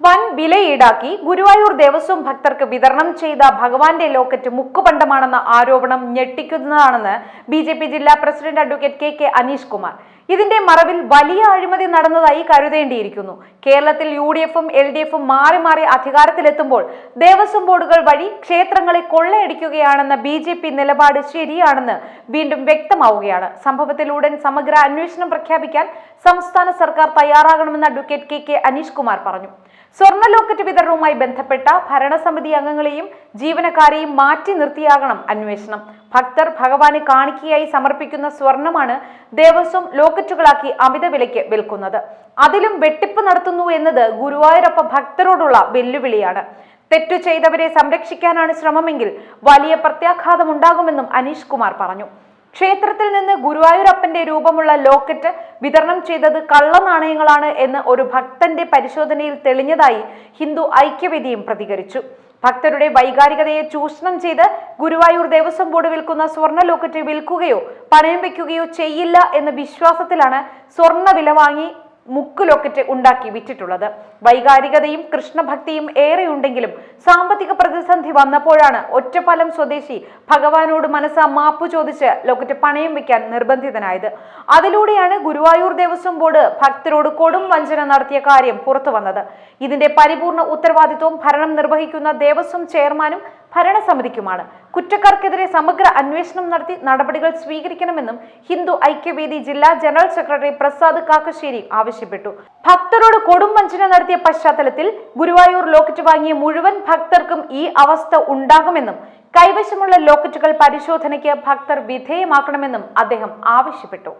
വൻ വില ഈടാക്കി ഗുരുവായൂർ ദേവസ്വം ഭക്തർക്ക് വിതരണം ചെയ്ത ഭഗവാന്റെ ലോക്കറ്റ് മുക്കുപണ്ടമാണെന്ന ആരോപണം ഞെട്ടിക്കുന്നതാണെന്ന് ബി.ജെ.പി. ജില്ലാ president advocate K Aneesh Kumar. ഇതിന്റെ മറവിൽ വലിയ അഴിമതി നടന്നതായി കരുതേണ്ടിയിരിക്കുന്നു. കേരളത്തിൽ UDF-ഉം LDF-ഉം മാറി മാറി അധികാരത്തിലെത്തുമ്പോൾ ദേവസ്വം ബോർഡുകൾ വഴി ക്ഷേത്രങ്ങളെ കൊള്ളയടിക്കുകയാണെന്ന ബി.ജെ.പി. നിലപാട് ശരിയാണെന്ന് വീണ്ടും വ്യക്തമാവുകയാണ്. സംഭവത്തിൽ ഉടൻ സമഗ്ര അന്വേഷണം പ്രഖ്യാപിക്കാൻ സംസ്ഥാന സർക്കാർ തയ്യാറാകണമെന്ന് അഡ്വക്കേറ്റ് കെ അനീഷ് കുമാർ പറഞ്ഞു. സ്വർണ്ണ ലോക്കറ്റ് വിതരണവുമായി ബന്ധപ്പെട്ട ഭരണസമിതി അംഗങ്ങളെയും ജീവനക്കാരെയും മാറ്റി നിർത്തിയാകണം അന്വേഷണം. ഭക്തർ ഭഗവാന് കാണിക്കയായി സമർപ്പിക്കുന്ന സ്വർണമാണ് ദേവസ്വം ലോക്കറ്റുകളാക്കി അമിത വിലയ്ക്ക് വിൽക്കുന്നത്. അതിലും വെട്ടിപ്പ് നടത്തുന്നു എന്നത് ഗുരുവായൂരപ്പ ഭക്തരോടുള്ള വെല്ലുവിളിയാണ്. തെറ്റു ചെയ്തവരെ സംരക്ഷിക്കാനാണ് ശ്രമമെങ്കിൽ വലിയ പ്രത്യാഘാതമുണ്ടാകുമെന്നും അനീഷ് കുമാർ പറഞ്ഞു. ക്ഷേത്രത്തിൽ നിന്ന് ഗുരുവായൂരപ്പന്റെ രൂപമുള്ള ലോക്കറ്റ് വിതരണം ചെയ്തത് കള്ളനാണയങ്ങളാണ് എന്ന് ഒരു ഭക്തന്റെ പരിശോധനയിൽ തെളിഞ്ഞതായി ഹിന്ദു ഐക്യവേദിയും പ്രതികരിച്ചു. ഭക്തരുടെ വൈകാരികതയെ ചൂഷണം ചെയ്ത് ഗുരുവായൂർ ദേവസ്വം ബോർഡ് വിൽക്കുന്ന സ്വർണ്ണ ലോക്കറ്റ് വിൽക്കുകയോ പണയം വെക്കുകയോ ചെയ്യില്ല എന്ന വിശ്വാസത്തിലാണ് സ്വർണ്ണ വില വാങ്ങി മുക്ക് ലോക്കറ്റ് ഉണ്ടാക്കി വിറ്റിട്ടുള്ളത്. വൈകാരികതയും കൃഷ്ണഭക്തിയും ഏറെയുണ്ടെങ്കിലും സാമ്പത്തിക പ്രതിസന്ധി വന്നപ്പോഴാണ് ഒറ്റപ്പാലം സ്വദേശി ഭഗവാനോട് മനസ്സാ മാപ്പു ചോദിച്ച് ലോക്കറ്റ് പണയം വെക്കാൻ നിർബന്ധിതനായത്. അതിലൂടെയാണ് ഗുരുവായൂർ ദേവസ്വം ബോർഡ് ഭക്തരോട് കൊടും വഞ്ചന നടത്തിയ കാര്യം പുറത്തു വന്നത്. ഇതിന്റെ പരിപൂർണ ഉത്തരവാദിത്വം ഭരണം നിർവഹിക്കുന്ന ദേവസ്വം ചെയർമാനും ഭരണസമിതിക്കുമാണ്. കുറ്റക്കാർക്കെതിരെ സമഗ്ര അന്വേഷണം നടത്തി നടപടികൾ സ്വീകരിക്കണമെന്നും ഹിന്ദു ഐക്യവേദി ജില്ലാ ജനറൽ സെക്രട്ടറി പ്രസാദ് കാക്കശ്ശേരി ആവശ്യപ്പെട്ടു. ഭക്തരോട് കൊടും വഞ്ചന നടത്തിയ പശ്ചാത്തലത്തിൽ ഗുരുവായൂർ ലോക്കറ്റ് വാങ്ങിയ മുഴുവൻ ഭക്തർക്കും ഈ അവസ്ഥ ഉണ്ടാകുമെന്നും കൈവശമുള്ള ലോക്കറ്റുകൾ പരിശോധനയ്ക്ക് ഭക്തർ വിധേയമാക്കണമെന്നും അദ്ദേഹം ആവശ്യപ്പെട്ടു.